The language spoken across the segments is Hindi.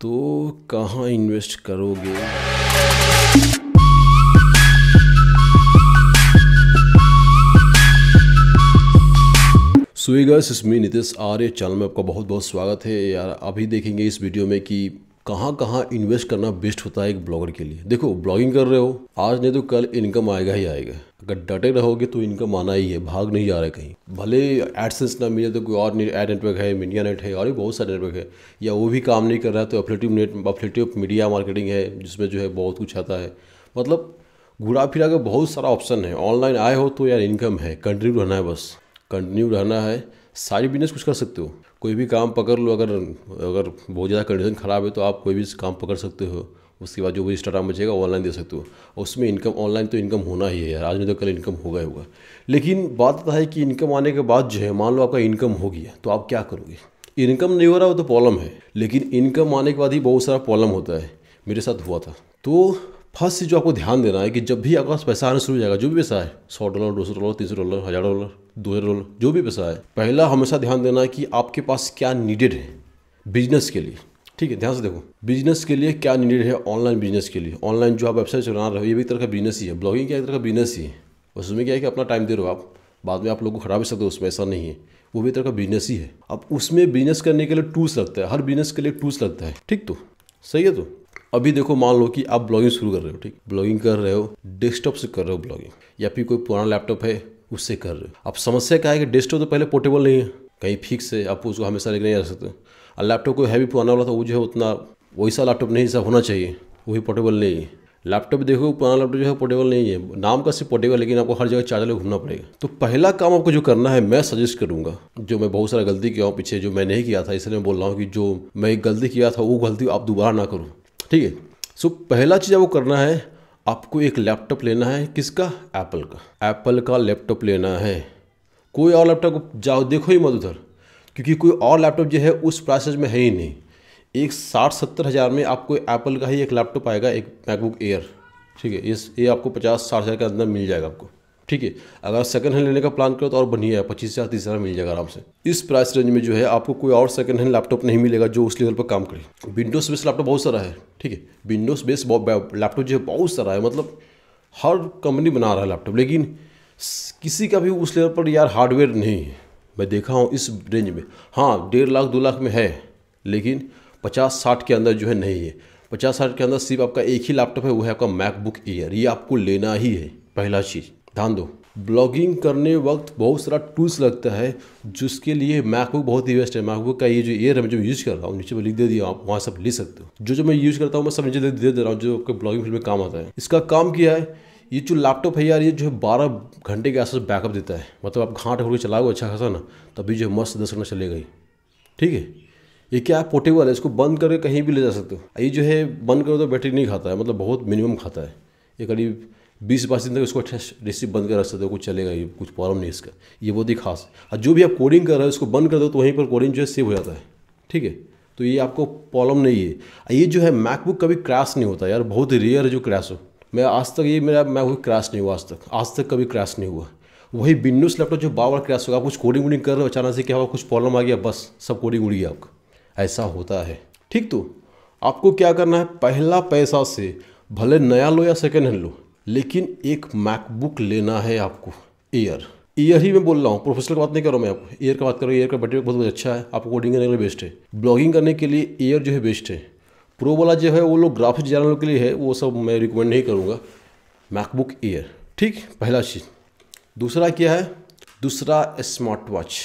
तो कहाँ इन्वेस्ट करोगे? सो गाइस, इसमें नितेश आर्य चैनल में आपका बहुत बहुत स्वागत है। यार अभी देखेंगे इस वीडियो में कि कहाँ कहाँ इन्वेस्ट करना बेस्ट होता है एक ब्लॉगर के लिए। देखो, ब्लॉगिंग कर रहे हो, आज नहीं तो कल इनकम आएगा ही आएगा। अगर डटे रहोगे तो इनकम आना ही है, भाग नहीं जा रहा है कहीं। भले एडसेंस ना मिले तो कोई और एड नेटवर्क है, मीडिया नेट है, और भी बहुत सारे नेटवर्क है, या वो भी काम नहीं कर रहा है तो एफिलिएटिव मीडिया मार्केटिंग है, जिसमें जो है बहुत कुछ आता है। मतलब घुरा फिरा के बहुत सारा ऑप्शन है। ऑनलाइन आए हो तो यार इनकम है, कंटिन्यू रहना है, बस कंटिन्यू रहना है। सारी बिजनेस कुछ कर सकते हो, कोई भी काम पकड़ लो। अगर बहुत ज़्यादा कंडीशन ख़राब है तो आप कोई भी काम पकड़ सकते हो। उसके बाद जो भी स्टार्टअप बचेगा ऑनलाइन दे सकते हो। उसमें इनकम, ऑनलाइन तो इनकम होना ही है यार, आज नहीं तो कल इनकम होगा ही होगा। लेकिन बात आता है कि इनकम आने के बाद जो है, मान लो आपका इनकम हो गया तो आप क्या करोगे? इनकम नहीं हो रहा हो तो प्रॉब्लम है, लेकिन इनकम आने के बाद ही बहुत सारा प्रॉब्लम होता है। मेरे साथ हुआ था। तो फर्स्ट चीज़ जो आपको ध्यान देना है कि जब भी आपके पास पैसा आना शुरू हो जाएगा, जो भी पैसा है, $100, $200, $300, $1000, $2000, जो भी पैसा है, पहला हमेशा ध्यान देना है कि आपके पास क्या नीडेड है बिजनेस के लिए। ठीक है, ध्यान से देखो, बिजनेस के लिए क्या नीडेड है। ऑनलाइन बिजनेस के लिए, ऑनलाइन जो आप वेबसाइट चला रहे हो, ये भी एक तरह का बिजनेस ही है। ब्लॉगिंग क्या एक तरह का बिजनेस ही है। उसमें क्या है कि अपना टाइम दे रहे हो आप, बाद में आप लोगों को खड़ा भी सकते हो, उसमें ऐसा नहीं है। वो भी एक तरह का बिजनेस ही है। अब उसमें बिजनेस करने के लिए टूल्स लगता है, हर बिजनेस के लिए टूल्स लगता है। ठीक, तो सही है। तो अभी देखो, मान लो कि आप ब्लॉगिंग शुरू कर रहे हो। ठीक, ब्लॉगिंग कर रहे हो, डेस्कटॉप से कर रहे हो ब्लॉगिंग, या फिर कोई पुराना लैपटॉप है उससे कर रहे हो। अब समस्या क्या है कि डेस्कटॉप तो पहले पोर्टेबल नहीं है, कहीं फिक्स है, आप उसको हमेशा लेकर नहीं रख सकते। और लैपटॉप कोई हैवी पुराना वाला था, वो जो है उतना वैसा लैपटॉप नहीं सब होना चाहिए, वही पोर्टेबल नहीं है। लैपटॉप देखो, पुराना लैपटॉप जो है पोर्टेबल नहीं है, नाम का सिर्फ पोर्टेबल, लेकिन आपको हर जगह चार्जर लेकर घूमना पड़ेगा। तो पहला काम आपको जो करना है, मैं सजेस्ट करूंगा, जो मैं बहुत सारा गलती किया हूँ पीछे, जो मैं नहीं किया था, इसलिए मैं बोल रहा हूँ कि जो मैं एक गलती किया था वो गलती आप दोबारा ना करो। ठीक है। सो पहला चीज़ आपको करना है, आपको एक लैपटॉप लेना है। किसका? एप्पल का। एप्पल का लैपटॉप लेना है। कोई और लैपटॉप को जाओ देखो ही मत उधर, क्योंकि कोई और लैपटॉप जो है उस प्राइस में है ही नहीं। एक 60-70 हज़ार में आपको एप्पल का ही एक लैपटॉप आएगा, एक मैकबुक एयर। ठीक है, ये आपको 50-60 हज़ार के अंदर मिल जाएगा आपको। ठीक है, अगर सेकंड हैंड लेने का प्लान करो तो और बढ़िया है, 25,000-30,000 मिल जाएगा आराम से। इस प्राइस रेंज में जो है आपको कोई और सेकंड हैंड लैपटॉप नहीं मिलेगा जो उस लेवल पर काम करे। विंडोज़ बेस्ड लैपटॉप बहुत सारा है। ठीक है, विंडोज़ बेस्ड लैपटॉप जो है बहुत सारा है, मतलब हर कंपनी बना रहा है लैपटॉप, लेकिन किसी का भी उस लेवल पर यार हार्डवेयर नहीं है। मैं देखा हूँ इस रेंज में, हाँ 1.5 लाख 2 लाख में है, लेकिन 50-60 के अंदर जो है नहीं है। 50-60 के अंदर सिर्फ आपका एक ही लैपटॉप है, वो है आपका मैकबुक एयर। ये आपको लेना ही है। पहला चीज़ ध्यान दो, ब्लॉगिंग करने वक्त बहुत सारा टूल्स लगता है, जिसके लिए मैकबुक बहुत ही बेस्ट है। मैकबुक का ये जो एयर है, मैं जो यूज़ कर रहा हूँ, नीचे में लिख दे दिया, आप वहाँ सब ले सकते हो। जो मैं यूज़ करता हूँ मैं सब नीचे दे रहा हूँ, जो आपके ब्लॉगिंग फील्ड में काम आता है। इसका काम किया है, ये जो लैपटॉप है यार, ये जो है 12 घंटे के आसपास बैकअप देता है। मतलब आप घाट होकर चलाओगे अच्छा खासा ना, तभी जो मस्त 10 घंटा चलेगा ही। ठीक है, ये क्या है, पोर्टेबल है, इसको बंद करके कहीं भी ले जा सकते हो। ये जो है बंद करो तो बैटरी नहीं खाता है, मतलब बहुत मिनिमम खाता है। ये करीब 20-22 दिन तक इसको अच्छा रिसीव बंद कर रख सकते हो, कुछ चलेगा, ये कुछ प्रॉब्लम नहीं इसका। ये बहुत ही खास है। और जो भी आप कोडिंग कर रहे हो इसको बंद कर दो तो वहीं पर कोडिंग जो है सेव हो जाता है। ठीक है, तो ये आपको प्रॉब्लम नहीं है। ये जो है मैकबुक कभी क्रैश नहीं होता यार, बहुत रेयर है जो क्रैश हो। मैं आज तक, ये मेरा मैकबुक क्रैश नहीं हुआ आज तक कभी क्रैश नहीं हुआ। वही विंडोज़ लैपटॉप जो बार बार क्रैश होगा, आप कुछ कोडिंग वोडिंग कर रहे हो, अचानक से क्या हुआ, कुछ प्रॉब्लम आ गया, बस सब कोडिंग उड़ गया आपका, ऐसा होता है। ठीक, तो आपको क्या करना है, पहला पैसा से भले नया लो या सेकेंड हैंड लो, लेकिन एक मैकबुक लेना है आपको। एयर ही मैं बोल रहा हूँ, प्रोफेशनल की बात नहीं कर रहा हूँ मैं, आपको एयर का बात कर रहा हूँ। एयर का बैटरी बहुत अच्छा है, आपको कोडिंग करने के लिए बेस्ट है। ब्लॉगिंग करने के लिए एयर जो है बेस्ट है। प्रो वाला जो है वो लोग ग्राफिक्स डिजाइनर के लिए है, वो सब मैं रिकमेंड नहीं करूँगा। मैकबुक एयर, ठीक, पहला चीज़। दूसरा क्या है, दूसरा स्मार्ट वॉच।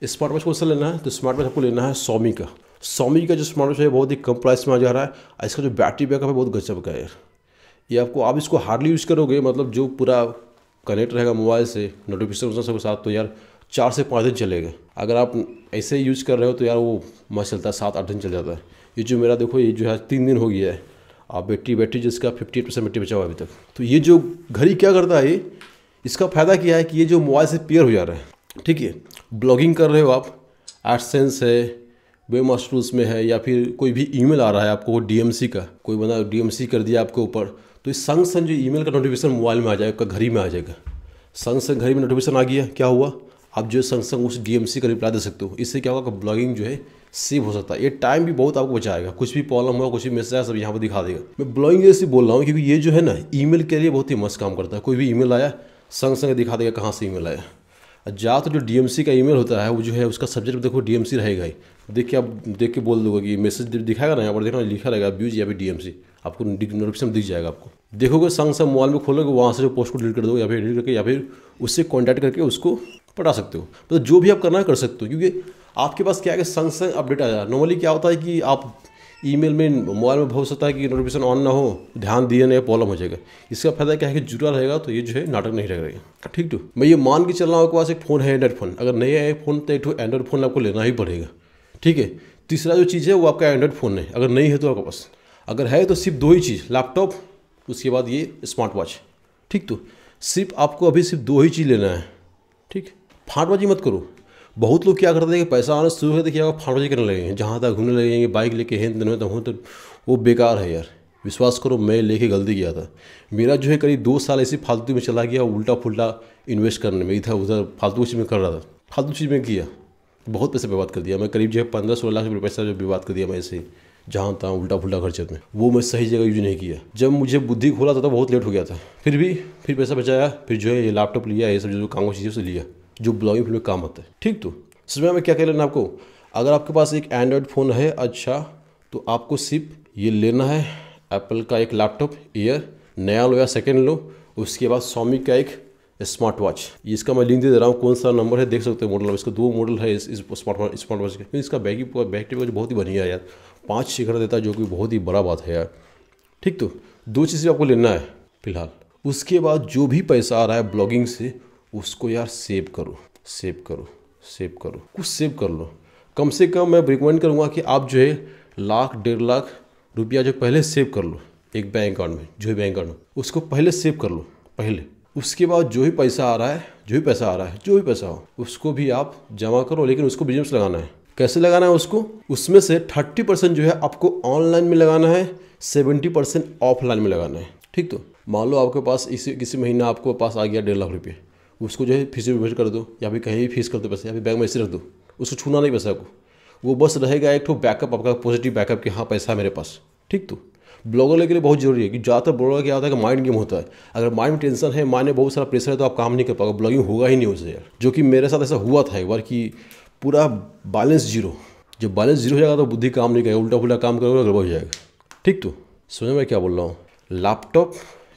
स्मार्ट वॉच कौन सा लेना है, तो स्मार्ट वॉच आपको लेना है Xiaomi का। Xiaomi का जो स्मार्ट वॉच है बहुत ही कम प्राइस में आ जा रहा है। इसका जो बैटरी बैकअप है बहुत गजब का है यार। ये आपको, आप इसको हार्डली यूज़ करोगे, मतलब जो पूरा कनेक्ट रहेगा मोबाइल से, नोटिफिकेशन सबके साथ, तो यार 4 से 5 दिन चलेगा। अगर आप ऐसे ही यूज़ कर रहे हो तो यार वो मस्त चलता है, 7-8 दिन चल जाता है। ये जो मेरा देखो, ये जो है 3 दिन हो गया है। आप बैटरी जिसका 58% बैटरी बचा हुआ है अभी तक। तो ये जो घड़ी क्या करता है, इसका फ़ायदा क्या है कि ये जो मोबाइल से पेयर हो जा रहा है। ठीक है, ब्लॉगिंग कर रहे हो आप, एडसेंस है, वेबमास्टर में है, या फिर कोई भी ईमेल आ रहा है आपको DMC का, कोई बंदा DMC कर दिया आपके ऊपर, तो इस संग जो ईमेल का नोटिफिकेशन मोबाइल में आ जाएगा, घड़ी में आ जाएगा। संग घड़ी में नोटिफिकेशन आ गया, क्या हुआ, आप जो संग उस DMC का रिप्लाई दे सकते हो। इससे क्या होगा कि ब्लॉगिंग जो है सेव हो सकता है। ये टाइम भी बहुत आपको बचाएगा, कुछ भी प्रॉब्लम हुआ, कुछ भी मैसेज आया, सब यहाँ पर दिखा देगा। मैं ब्लॉगिंग जैसे बोल रहा हूँ क्योंकि ये जो है ना ईमेल के लिए बहुत ही मस्त काम करता है। कोई भी ईमेल आया संग संग दिखा देगा कहाँ से ईमेल आया। ज़्यादातर जो डीएमसी का ईमेल होता है वो जो है उसका सब्जेक्ट देखो डीएमसी रहेगा ही। देख के बोल दोगे कि मैसेज दिखाएगा ना, यहाँ पर देखना लिखा रहेगा व्यूज या फिर डीएमसी, आपको नोटिफिकेशन दिख जाएगा। आपको देखोगे संग संग मोबाइल में खोलोगे, वहाँ से जो पोस्ट को डिलीट कर दो या फिर एडिट करके या फिर उससे कॉन्टैक्ट करके उसको पढ़ा सकते हो। तो जो भी आप करना है कर सकते हो, क्योंकि आपके पास क्या है कि संग संग अपडेट आ जाए। नॉर्मली क्या होता है कि आप ईमेल में मोबाइल में हो सकता है कि नोटिफिकेशन ऑन ना हो, ध्यान दिए नहीं, प्रॉब्लम हो जाएगा। इसका फायदा क्या है कि जुड़ा रहेगा, तो ये जो है नाटक नहीं रहेगा। ठीक तो मैं ये मान के चल रहा हूँ आपके पास एक फ़ोन है एंड्रॉइड फ़ोन, अगर नहीं है फ़ोन तो एक एंड्रॉइड फ़ोन आपको लेना ही पड़ेगा। ठीक है। तीसरा जो चीज़ है वो आपका एंड्रॉइड फ़ोन है, अगर नहीं है तो आपके पास, अगर है तो सिर्फ 2 ही चीज़, लैपटॉप, उसके बाद ये स्मार्ट वॉच। ठीक तो सिर्फ आपको अभी सिर्फ 2 ही चीज़ लेना है। ठीक, फाटबाजी मत करो। बहुत लोग क्या करते हैं कि पैसा आना शुरू होते क्या फाटबाजी करने लगेंगे, जहाँ तक घूमने लगेंगे, बाइक लेके हैं दिन में तो हूँ, तो वो बेकार है यार। विश्वास करो, मैं लेके गलती किया था। मेरा जो है करीब 2 साल ऐसी फालतू में चला गया, उल्टा फुल्टा इन्वेस्ट करने में, इधर उधर फालतू चीज़ में कर रहा था, फालतू चीज़ में किया, बहुत पैसे बर्बाद कर दिया मैं। करीब जो है 15-16 लाख रुपये पैसा जो बर्बाद कर दिया मैं ऐसे जहाँ तहाँ उल्टा फुल्टा खर्चे में। वो मैं सही जगह यूज नहीं किया। जब मुझे बुद्धि खोला था तो बहुत लेट हो गया था, फिर पैसा बचाया, फिर जो है ये लैपटॉप लिया, ये सब जो काम की चीज़ें से लिया जो ब्लॉगिंग में काम आता है। ठीक तो समझ में क्या कह लेना आपको, अगर आपके पास एक एंड्रॉयड फ़ोन है अच्छा, तो आपको सिर्फ ये लेना है एप्पल का एक लैपटॉप एयर, नया लो या सेकेंड लो। उसके बाद Xiaomi का एक स्मार्ट वॉच, इसका मैं लिंक दे रहा हूँ, कौन सा नंबर है देख सकते हो मॉडल। इसका 2 मॉडल है इस स्मार्ट वॉच के। इसका बैटरी बहुत ही बढ़िया है यार, 5-6 घंटा देता है, जो कि बहुत ही बड़ा बात है यार। ठीक तो 2 चीज़ें आपको लेना है फिलहाल। उसके बाद जो भी पैसा आ रहा है ब्लॉगिंग से, उसको यार सेव करो, कुछ सेव कर लो। कम से कम मैं रिकमेंड करूँगा कि आप जो है 1-1.5 लाख रुपया जो पहले सेव कर लो एक बैंक अकाउंट में, जो है बैंक अकाउंट उसको पहले सेव कर लो पहले। उसके बाद जो भी पैसा आ रहा है, जो भी पैसा हो, उसको भी आप जमा करो, लेकिन उसको बिजनेस लगाना है। कैसे लगाना है उसको, उसमें से 30% जो है आपको ऑनलाइन में लगाना है, 70% ऑफलाइन में लगाना है। ठीक तो मान लो आपके पास किसी महीना आपको पास आ गया 1.5 लाख रुपये, उसको जो है फिर से इन्वेस्ट कर दो, या फिर कहीं भी फीस कर दो पैसे, या फिर बैंक में ऐसे रख दो, उसको छूना नहीं पैसा को। वो बस रहेगा एक ठो बैकअप, आपका पॉजिटिव बैकअप कि हाँ पैसा है मेरे पास। ठीक तो ब्लॉगर के लिए बहुत जरूरी है कि ज़्यादातर ब्लॉगर क्या होता है कि माइंड गेम होता है। अगर माइंड में टेंशन है, माइंड में बहुत सारा प्रेशर है, तो आप काम नहीं कर पाओगे, ब्लॉगिंग होगा ही नहीं उससे यार। जो कि मेरे साथ ऐसा हुआ था एक बार कि पूरा बैलेंस जीरो, जब बैलेंस जीरो हो जाएगा तो बुद्धि काम नहीं करेगा, उल्टा पुल्टा काम करोगे, गड़बड़ हो जाएगा। ठीक तो समझ में क्या बोल रहा हूँ, लैपटॉप,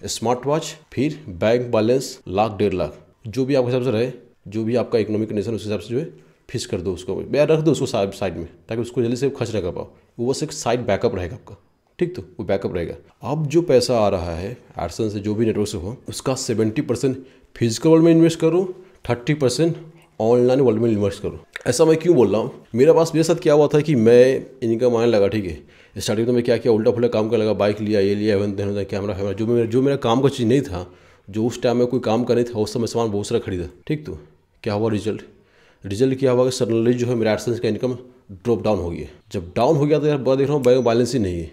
स्मार्ट वॉच, फिर बैंक बैलेंस 1-1.5 लाख, जो भी आपके हिसाब से रहे, जो भी आपका इकोनॉमिक कंडीशन उस हिसाब से जो है फिक्स कर दो उसको, या रख दो उसको साइड में, ताकि उसको जल्दी से खर्च ना कर पाओ। वो बस एक साइड बैकअप रहेगा आपका। ठीक तो वो बैकअप रहेगा। अब जो पैसा आ रहा है एडसेंस से, जो भी नेटवर्क से हो, उसका 70% फिजिकल वर्ल्ड में इन्वेस्ट करो, 30% ऑनलाइन वर्ल्ड में इन्वेस्ट करो। ऐसा मैं क्यों बोल रहा हूँ, मेरे साथ क्या हुआ था कि मैं इनकम आने लगा। ठीक है, स्टार्टिंग में मैं क्या किया, उल्टा फुल्टा काम करने लगा, बाइक लिया, ये लिया, कैमरा, जो मेरा काम का चीज़ नहीं था, जो उस टाइम में कोई काम का नहीं था, उस समय सामान बहुत सारा खरीदा। ठीक तो क्या हुआ, रिजल्ट क्या हुआ कि सडनली जो है मेरा एडसेंस का इनकम ड्रॉप डाउन हो गया। जब डाउन हो गया तो यार देख रहा हूँ बैंक बैलेंस ही नहीं है,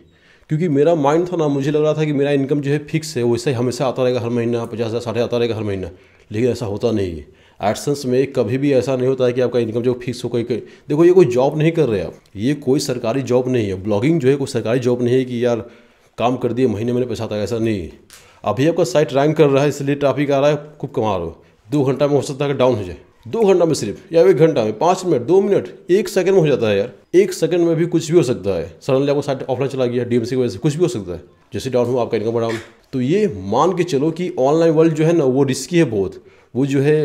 क्योंकि मेरा माइंड था ना, मुझे लग रहा था कि मेरा इनकम जो है फिक्स है, वैसे ही हमेशा आता रहेगा हर महीना, 50,000 60,000 आता रहेगा हर महीना। लेकिन ऐसा होता नहीं है। एडसेंस में कभी भी ऐसा नहीं होता है कि आपका इनकम जो फिक्स हो। देखो, ये कोई जॉब नहीं कर रहे आप, ये कोई सरकारी जॉब नहीं है। ब्लॉगिंग जो है कोई सरकारी जॉब नहीं है कि यार काम कर दिए महीने पैसा आता है, ऐसा नहीं है। अभी आपका साइट रैंक कर रहा है, इसलिए ट्रैफिक आ रहा है, खूब कमा रहे हो। 2 घंटा में हो सकता है कि डाउन हो जाए, 2 घंटा में सिर्फ, या 1 घंटा में, 5 मिनट, 2 मिनट, 1 सेकंड में हो जाता है यार। 1 सेकंड में भी कुछ भी हो सकता है। सडनली आपको साइट ऑफलाइन चला गया डीएमसी की वजह से, कुछ भी हो सकता है। जैसे डाउन हुआ आपका इनकम डाउन। तो ये मान के चलो कि ऑनलाइन वर्ल्ड जो है ना, वो रिस्की है बहुत, वो जो है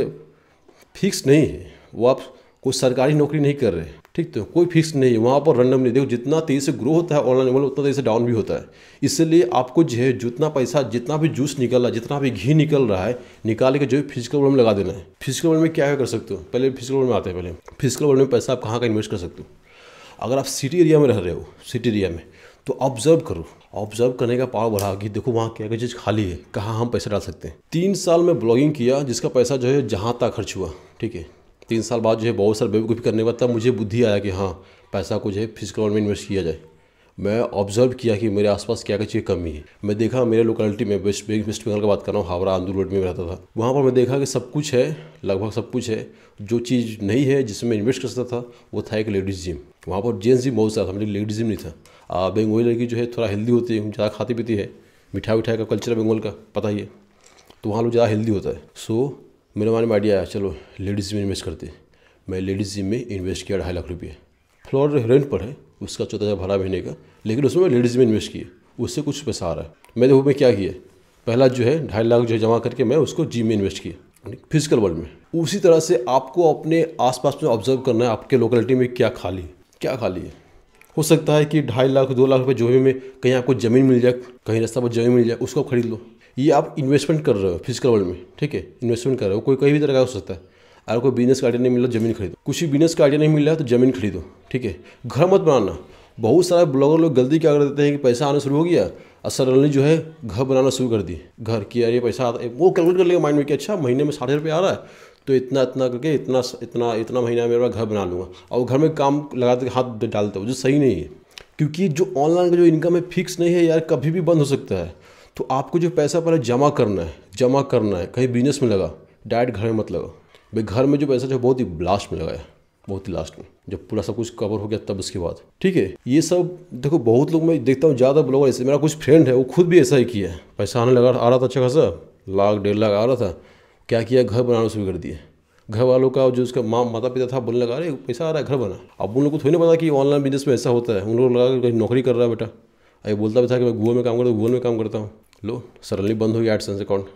फिक्स नहीं है। वो आप कोई सरकारी नौकरी नहीं कर रहे। ठीक तो कोई फिक्स नहीं है वहाँ पर, रैंडम नहीं। देखो, जितना तेज़ी से ग्रो होता है ऑनलाइन वर्ल्ड, उतना तेज़ी से डाउन भी होता है। इसलिए आपको जो है जितना पैसा, जितना भी जूस निकल रहा है, जितना भी घी निकल रहा है, निकाल के जो है फिजिकल वर्ल्ड में लगा देना है। फिजिकल वर्ल्ड में क्या कर सकते हो, पहले फिजिकल वर्ल्ड में आते हैं। पहले फिजिकल वर्ल्ड में पैसा आप कहाँ का इन्वेस्ट कर सकते हो। अगर आप सिटी एरिया में रह रहे हो, सिटी एरिया में, तो ऑब्जर्व करो। ऑब्जर्व करने का पावर बढ़ा कि देखो वहाँ क्या क्या चीज़ खाली है, कहाँ हम पैसा डाल सकते हैं। 3 साल में ब्लॉगिंग किया, जिसका पैसा जो है जहाँ तक खर्च हुआ। ठीक है, 3 साल बाद जो है बहुत सारे बेवकूफ़ी करने के बाद तब मुझे बुद्धि आया कि हाँ पैसा को जो है फिजिकल वर्ल्ड में इन्वेस्ट किया जाए। मैं ऑब्जर्व किया कि मेरे आसपास क्या क्या चीज़ कमी है। मैं देखा मेरे लोकेलिटी में वेस्ट बंगाल की बात कर रहा हूँ, हावड़ा आंदूर रोड में रहता था। वहाँ पर मैं देखा कि सब कुछ है, लगभग सब कुछ है। जो चीज़ नहीं है जिसमें इन्वेस्ट कर सकता था वो था एक लेडीज़ जिम। वहाँ पर जेंट्स जिम बहुत सारा था, लेकिन लेडीज़ जिम नहीं था। बंगाली लड़की जो है थोड़ा हेल्दी होती है, ज़्यादा खाती पीती है, मिठाई का कल्चर है बंगाल का, पता ही है, तो वहाँ लोग ज़्यादा हेल्दी होता है। सो मेरे मन में आइडिया आया, चलो लेडीज़ जिम में इन्वेस्ट करते। मैं लेडीज़ जिम में इन्वेस्ट किया 2.5 लाख रुपये। फ्लोर रेंट पर है, उसका 14,000 भाड़ा महीने का, लेकिन उसमें मैं लेडीज़ में इन्वेस्ट किए, उससे कुछ पैसा आ रहा है। मैंने वो में क्या किया, पहला जो है 2.5 लाख जो है जमा करके मैं उसको जिम में इन्वेस्ट किया, फिजिकल वर्ल्ड में। उसी तरह से आपको अपने आसपास में ऑब्जर्व करना है, आपके लोकेलिटी में क्या खाली है। हो सकता है कि 2.5 लाख 2 लाख रुपये जो में कहीं आपको ज़मीन मिल जाए, कहीं रास्ता पर ज़मीन मिल जाए, उसको खरीद लो। ये आप इन्वेस्टमेंट कर रहे हो फिजिकल वर्ल्ड में, ठीक है, इन्वेस्टमेंट कर रहे हो। कोई कहीं भी तरह का हो सकता है। अगर कोई बिजनेस का आइडिया नहीं मिल रहा, ज़मीन खरीदो। कुछ भी बिजनेस का आइडिया नहीं मिल रहा है तो ज़मीन खरीदो, ठीक है। घर मत बनाना। बहुत सारे ब्लॉगर लोग गलती क्या कर देते हैं कि पैसा आना शुरू हो गया और सडनली जो है घर बनाना शुरू कर दिए। घर की यार ये पैसा आता है, वो कैलकुलेट कर लेगा माइंड में कि अच्छा महीने में 60,000 रुपये आ रहा है, तो इतना करके इतना महीना मेरा घर बना लूँगा। और घर में काम लगाते हाथ डालते हो, जो सही नहीं है। क्योंकि जो ऑनलाइन का जो इनकम है फिक्स नहीं है यार, कभी भी बंद हो सकता है। तो आपको जो पैसा पहले जमा करना है, कहीं बिजनेस में लगा, डायरेक्ट घर में मत लगा। भाई घर में जो पैसा जो बहुत ही लास्ट में लगाया, बहुत ही लास्ट में, जब पूरा सब कुछ कवर हो गया तब उसके बाद, ठीक है। ये सब देखो, बहुत लोग मैं देखता हूँ ज़्यादा ब्लॉगर ऐसे, मेरा कुछ फ्रेंड है वो खुद भी ऐसा ही किया है। पैसा आने लगा, आ रहा था अच्छा खासा, 1 लाख 1.5 लाख आ रहा था, क्या किया, घर बनाना शुरू कर दिया। घर वालों का जो उसका माता पिता था बोलने लगा, अरे पैसा आ रहा है घर बना। अब उन लोग को थोड़ी ना पता कि ऑनलाइन बिजनेस में ऐसा होता है। उन लोग लगा कहीं नौकरी कर रहा है बेटा। अरे बोलता भी था कि मैं गूगल में काम करता हूँ, गूगल में काम करता हूँ। लो सडनली बंद हो गया एडसेंस अकाउंट,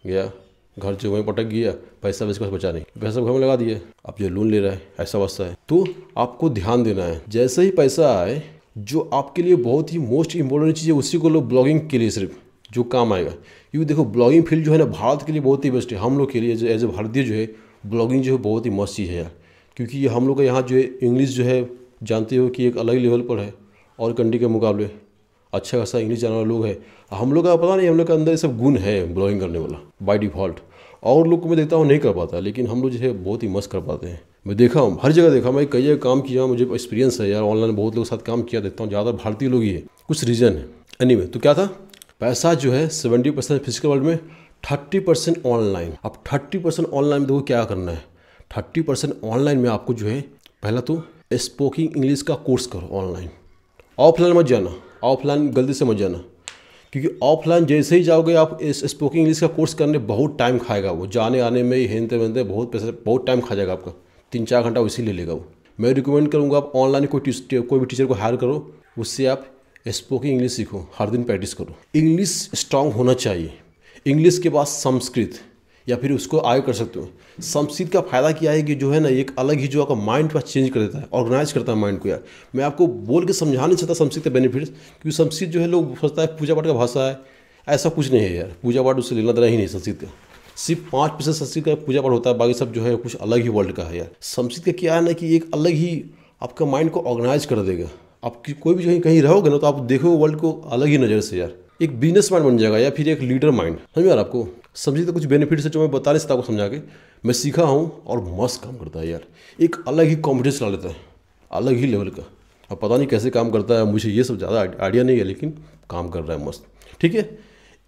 गया घर जो वहीं पटक गया, पैसा वैसे पास बचा नहीं, पैसा घर में लगा दिया। अब जो लोन ले रहा है, ऐसा अवस्था है। तो आपको ध्यान देना है, जैसे ही पैसा आए, जो आपके लिए बहुत ही मोस्ट इंपॉर्टेंट चीज़ है उसी को लो ब्लॉगिंग के लिए सिर्फ, जो काम आएगा। क्योंकि देखो ब्लॉगिंग फील्ड जो है ना भारत के लिए बहुत ही बेस्ट है। हम लोग के लिए एज ए भारतीय जो है ब्लॉगिंग जो है बहुत ही मस्त चीज़ है यार। क्योंकि हम लोग का यहाँ जो है इंग्लिश जो है जानते हो कि एक अलग लेवल पर है, और कंट्री के मुकाबले अच्छा खासा इंग्लिश जानने वाले लोग हैं। हम लोग का पता नहीं, हम लोग के अंदर ये सब गुण है ब्लॉगिंग करने वाला बाय डिफ़ॉल्ट। और लोग को मैं देखता हूँ नहीं कर पाता, लेकिन हम लोग जो है बहुत ही मस्त कर पाते हैं। मैं देखा हूँ, हर जगह देखा, मैं कई जगह काम किया, मुझे एक्सपीरियंस है यार। ऑनलाइन बहुत लोगों के साथ काम किया, देखता हूँ ज़्यादा भारतीय लोग ही है, कुछ रीज़न है। एनीवे, तो क्या था, पैसा जो है 70% फिजिकल वर्ल्ड में, 30% ऑनलाइन। अब 30% ऑनलाइन में देखो क्या करना है। 30% ऑनलाइन में आपको जो है पहला तो स्पोकिंग इंग्लिश का कोर्स करो ऑनलाइन। ऑफलाइन मत जाना, ऑफलाइन गलती से मत जाना, क्योंकि ऑफलाइन जैसे ही जाओगे आप इस स्पोकिंग इंग्लिश का कोर्स करने बहुत टाइम खाएगा। वो जाने आने में हेनते वेनते बहुत पैसा, बहुत टाइम खा जाएगा आपका, 3-4 घंटा उसी ले लेगा वो। मैं रिकमेंड करूँगा आप ऑनलाइन कोई भी टीचर को हायर करो, उससे आप स्पोकिंग इंग्लिश सीखो, हर दिन प्रैक्टिस करो। इंग्लिश स्ट्रांग होना चाहिए। इंग्लिश के बाद संस्कृत या फिर उसको आगे कर सकते हो। संस्कृत का फ़ायदा क्या है कि जो है ना एक अलग ही जो आपका माइंड का चेंज कर देता है, ऑर्गेनाइज करता है माइंड को यार। मैं आपको बोल के समझा नहीं सकता संस्कृत के बेनिफिट्स, क्योंकि संस्कृत जो है लोग सोचता है पूजा पाठ का भाषा है, ऐसा कुछ नहीं है यार। पूजा पाठ उससे लेना देना ही नहीं संस्कृत का। सिर्फ 5% संस्कृत का पूजा पाठ होता है, बाकी सब जो है कुछ अलग ही वर्ल्ड का है यार। संस्कृत का क्या है ना कि एक अलग ही आपका माइंड को ऑर्गेनाइज कर देगा। आपकी कोई भी जो कहीं रहोगे ना तो आप देखोगे वर्ल्ड को अलग ही नज़र से यार। एक बिजनेस माइंड बन जाएगा या फिर एक लीडर माइंड, समझ में आ रहा आपको। संस्कृत का कुछ बेनिफिट्स है जो मैं बता नहीं सकता आपको समझा के, मैं सीखा हूँ और मस्त काम करता है यार। एक अलग ही कॉन्फिडेंस ला लेता है, अलग ही लेवल का। अब पता नहीं कैसे काम करता है, मुझे ये सब ज़्यादा आइडिया नहीं है, लेकिन काम कर रहा है मस्त, ठीक है।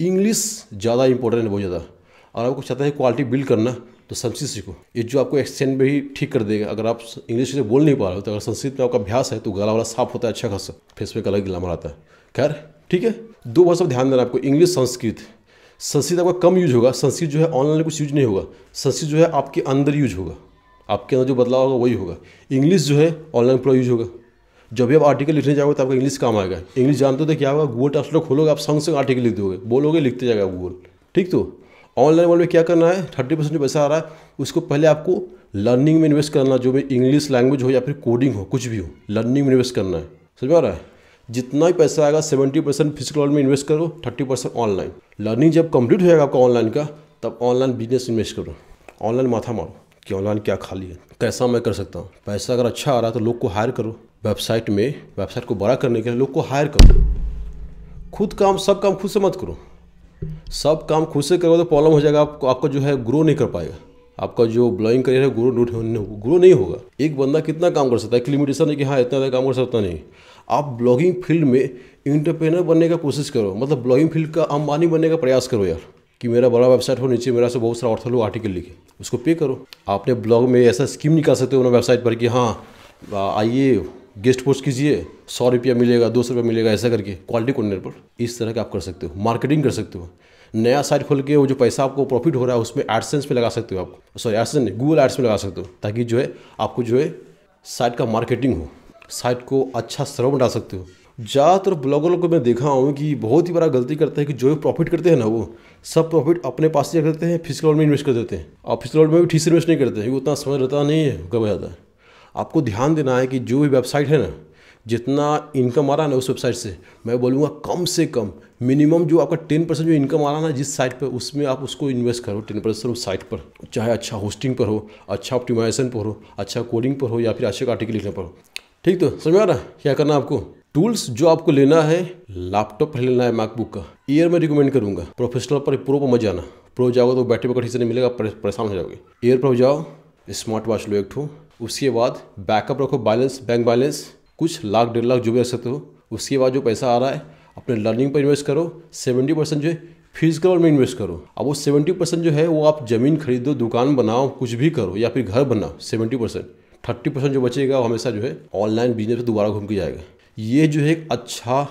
इंग्लिश ज़्यादा इंपॉर्टेंट है, बहुत ज़्यादा। और आपको चाहता है क्वालिटी बिल्ड करना तो संस्कृत सीखो, ये जो आपको एक्सेंट में ही ठीक कर देगा। अगर आप इंग्लिश से बोल नहीं पा रहे हो तो अगर संस्कृत में आपका अभ्यास है तो गला वाला साफ होता है अच्छा खासा, फेस पे अलग ग्लैमर आता है। खैर ठीक है, 2 भाषा ध्यान देना आपको, इंग्लिश संस्कृत। संस्कृत आपका कम यूज होगा, संस्कृत जो है ऑनलाइन कुछ यूज नहीं होगा। संस्कृत जो है आपके अंदर यूज होगा, आपके अंदर जो बदलाव होगा वही होगा। इंग्लिश जो है ऑनलाइन पूरा यूज होगा। जब भी आप आर्टिकल लिखने जाओगे तो आपका इंग्लिश काम आएगा। इंग्लिश जानते हो तो क्या होगा, गूगल ट्रांसलेटर खोलोगे, आप संग संग आर्टिकल लिख दोगे, बोलोगे लिखते जाएगा गूगल, ठीक। तो ऑनलाइन वर्ल्ड में क्या करना है, 30% जो पैसा आ रहा है उसको पहले आपको लर्निंग में इन्वेस्ट करना, जो भी इंग्लिश लैंग्वेज हो या फिर कोडिंग हो, कुछ भी हो, लर्निंग में इन्वेस्ट करना है। समझ में आ रहा है। जितना भी पैसा आएगा 70% फिजिकल वर्ल्ड में इन्वेस्ट करो, 30% ऑनलाइन। लर्निंग जब कंप्लीट हो जाएगा आपका ऑनलाइन का, तब ऑनलाइन बिजनेस इन्वेस्ट करो। ऑनलाइन माथा मारो कि ऑनलाइन क्या खाली है, कैसा मैं कर सकता हूँ। पैसा अगर अच्छा आ रहा है तो लोग को हायर करो। वेबसाइट को बड़ा करने के लिए लोग को हायर करो। खुद काम, सब काम खुद से मत करो। सब काम खुद से करोगे तो प्रॉब्लम हो जाएगा, आपको जो है ग्रो नहीं कर पाएगा। आपका जो ब्लॉगिंग करियर है ग्रो नहीं होगा। एक बंदा कितना काम कर सकता है, एक लिमिटेशन है कि हाँ इतना ज़्यादा काम कर सकता नहीं। आप ब्लॉगिंग फील्ड में एंटरप्रेन्योर बनने का कोशिश करो, मतलब ब्लॉगिंग फील्ड का अंबानी बनने का प्रयास करो यार, कि मेरा बड़ा वेबसाइट हो, नीचे मेरा से बहुत सारा ऑथर लोग आर्टिकल लिखे, उसको पे करो। आपने ब्लॉग में ऐसा स्कीम निकाल सकते हो अपना वेबसाइट पर कि हाँ आइए गेस्ट पोस्ट कीजिए, 100 रुपया मिलेगा, 200 रुपया मिलेगा, ऐसा करके क्वालिटी कॉर्नर पर इस तरह का आप कर सकते हो। मार्केटिंग कर सकते हो, नया साइट खोल के वो जो पैसा आपको प्रॉफिट हो रहा है उसमें एडसेंस पे लगा सकते हो आप, सॉरी एडसेंस नहीं, गूगल एड्स में लगा सकते हो, ताकि जो है आपको जो है साइट का मार्केटिंग हो, साइट को अच्छा सर्व डाल सकते हो। ज़्यादातर ब्लॉगरों को मैं देखा हूँ कि बहुत ही बड़ा गलती करते हैं कि जो प्रॉफिट करते हैं ना, वो सब प्रॉफिट अपने पास से करते हैं, फिजिकल वर्ल्ड में इन्वेस्ट कर देते हैं, और फिजिकल वर्ल्ड में भी ठीक से इन्वेस्ट नहीं करते हैं, उतना समझ रहता नहीं है कब जाता है। आपको ध्यान देना है कि जो भी वेबसाइट है ना, जितना इनकम आ रहा है ना उस वेबसाइट से, मैं बोलूँगा कम से कम मिनिमम जो आपका 10% जो इनकम आ रहा है ना जिस साइट पर, उसमें आप उसको इन्वेस्ट करो 10% उस साइट पर, चाहे अच्छा होस्टिंग पर हो, अच्छा ऑप्टिमाइजेशन पर हो, अच्छा कोडिंग पर हो, या फिर अच्छे आर्टिकल लिखने पर हो। ठीक, तो समझ आ रहा है क्या करना है आपको। टूल्स जो आपको लेना है, लैपटॉप पर लेना है मैकबुक का। ईयर में रिकमेंड करूँगा, प्रोफेशनल पर प्रो पर मत जाना, प्रो जाओगे तो बैटरी बैकअप ठीक से नहीं मिलेगा, परेशान हो जाओगे। ईयर पर जाओ, स्मार्ट वॉच लो एक ठो, उसके बाद बैकअप रखो, बैलेंस, बैंक बैलेंस कुछ लाख 1.5 लाख जो भी रख सकते हो। उसके बाद जो पैसा आ रहा है अपने लर्निंग पर इन्वेस्ट करो, 70% जो है फिजिकल में इन्वेस्ट करो। अब वो 70% जो है वो आप ज़मीन खरीदो, दुकान बनाओ, कुछ भी करो, या फिर घर बनाओ 70%। 30% जो बचेगा वो हमेशा जो है ऑनलाइन बिजनेस पे दोबारा घूम के जाएगा। ये जो है एक अच्छा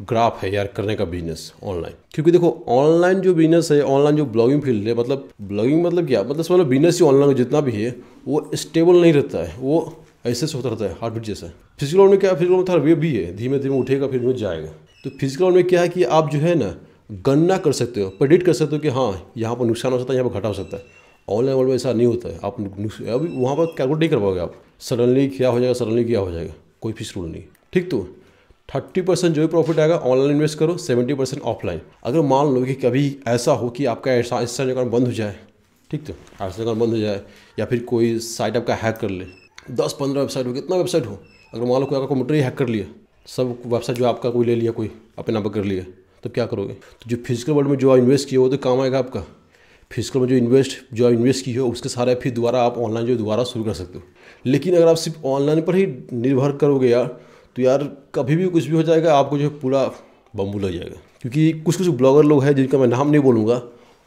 ग्राफ है यार करने का बिजनेस ऑनलाइन, क्योंकि देखो ऑनलाइन जो बिजनेस है, ऑनलाइन जो ब्लॉगिंग फील्ड है, मतलब ब्लॉगिंग मतलब क्या, मतलब समझ लो बिजनेस ही ऑनलाइन जितना भी है वो स्टेबल नहीं रहता है, वो ऐसे से होता रहता है हार्ट बीट जैसा। फिजिकल में क्या, फिजिकल में थोड़ा वेव भी है, धीमे धीमे उठेगा फिर में जाएगा। तो फिजिकल में क्या है कि आप जो है ना गणना कर सकते हो, प्रेडिक्ट कर सकते हो कि हाँ यहाँ पर नुकसान हो सकता है, यहाँ पर घाटा हो सकता है। ऑनलाइन वर्ल्ड में ऐसा नहीं होता है, आप अभी वहाँ पर कैलकुलेट नहीं कर पाओगे आप, सडनली क्या हो जाएगा, कोई फिक्स रूल नहीं। ठीक, तो 30% जो भी प्रॉफिट आएगा ऑनलाइन इन्वेस्ट करो, 70% ऑफलाइन। अगर मान लो कि कभी ऐसा हो कि आपका एडसेंस अकाउंट बंद हो जाए, ठीक, तो एडसेंस अकाउंट बंद हो जाए, या फिर कोई साइट आपका हैक कर ले, 10-15 वेबसाइट हो, कितना वेबसाइट हो, अगर मान लो कोई आपका कंप्यूटर ही हैक कर लिया, सब वेबसाइट जो आपका कोई ले लिया, कोई अपने नाम पर कर लिया, तो क्या करोगे। तो जो फिजिकल वर्ल्ड में जो आप इन्वेस्ट किए वो तो काम आएगा आपका, फिजिकल में जो आप इन्वेस्ट किए हो उसके सारे फिर दोबारा आप ऑनलाइन जो दोबारा शुरू कर सकते हो। लेकिन अगर आप सिर्फ ऑनलाइन पर ही निर्भर करोगे यार, तो यार कभी भी कुछ भी हो जाएगा, आपको जो पूरा बम्बू लग जाएगा। क्योंकि कुछ ब्लॉगर लोग हैं जिनका मैं नाम नहीं बोलूँगा,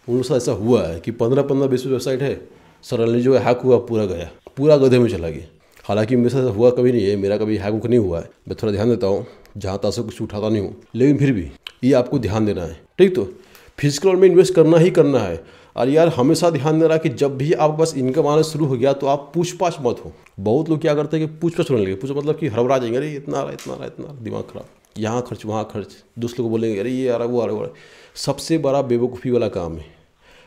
उनके साथ ऐसा हुआ है कि 15-20 वेबसाइट है, सडनली जो है हैक हुआ, पूरा गधे में चला गया। हालांकि मेरे साथ हुआ कभी नहीं है, मेरा कभी हैक नहीं हुआ है, मैं थोड़ा ध्यान देता हूँ, जहाँ तक से कुछ उठाता नहीं हूँ, लेकिन फिर भी ये आपको ध्यान देना है। ठीक, तो फिजिकल में इन्वेस्ट करना ही करना है। और यार हमेशा ध्यान देना कि जब भी आपके पास इनकम आना शुरू हो गया तो आप पूछ-पाछ मत हो। बहुत लोग क्या करते हैं कि पूछ-पाछ होने लगे, मतलब कि हड़बड़ा जाएंगे, अरे इतना आ रहा, दिमाग खराब, यहाँ खर्च वहाँ खर्च, दूसरे को बोलेंगे अरे ये आ रहा वो आ रहा। सबसे बड़ा बेवकूफ़ी वाला काम है।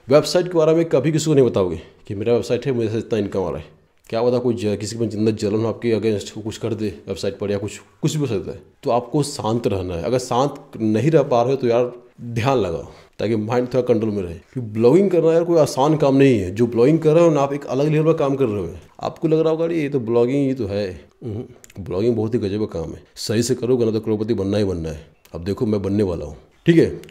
वेबसाइट के बारे में कभी किसी को नहीं बताओगे कि मेरा वेबसाइट है, मेरे से इतना इनकम आ रहा है। क्या पता कोई किसी के जिंदा जलन आपके अगेंस्ट कुछ कर दे वेबसाइट पर, या कुछ भी हो सकता है। तो आपको शांत रहना है। अगर शांत नहीं रह पा रहे हो तो यार ध्यान लगाओ, ताकि माइंड थोड़ा कंट्रोल में रहे। क्योंकि ब्लॉगिंग करना यार कोई आसान काम नहीं है। जो ब्लॉगिंग कर रहे हो ना, आप एक अलग लेवल पर काम कर रहे हो। आपको लग रहा होगा ये तो ब्लॉगिंग, ये तो है, ब्लॉगिंग बहुत ही गजब का काम है। सही से करोगे ना तो करोड़पति बनना ही बनना है। अब देखो मैं बनने वाला हूँ। ठीक है,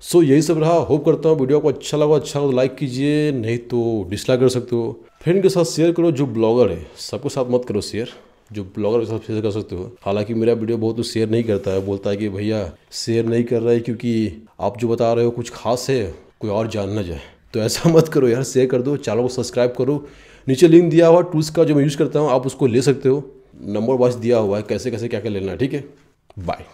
सो यही सब रहा। होप करता हूँ वीडियो को अच्छा लगा तो लाइक कीजिए, नहीं तो डिसलाइक कर सकते हो। फ्रेंड के साथ शेयर करो। जो ब्लॉगर है सबके साथ मत करो शेयर, जो ब्लॉगर के साथ शेयर कर सकते हो। हालांकि मेरा वीडियो बहुत शेयर नहीं करता है, बोलता है कि भैया शेयर नहीं कर रहा है क्योंकि आप जो बता रहे हो कुछ खास है, कोई और जान ना जाए। तो ऐसा मत करो यार, शेयर कर दो, चैनल को सब्सक्राइब करो। नीचे लिंक दिया हुआ टूल्स का जो मैं यूज़ करता हूँ, आप उसको ले सकते हो। नंबर वाइज दिया हुआ है कैसे कैसे क्या क्या लेना है। ठीक है, बाय।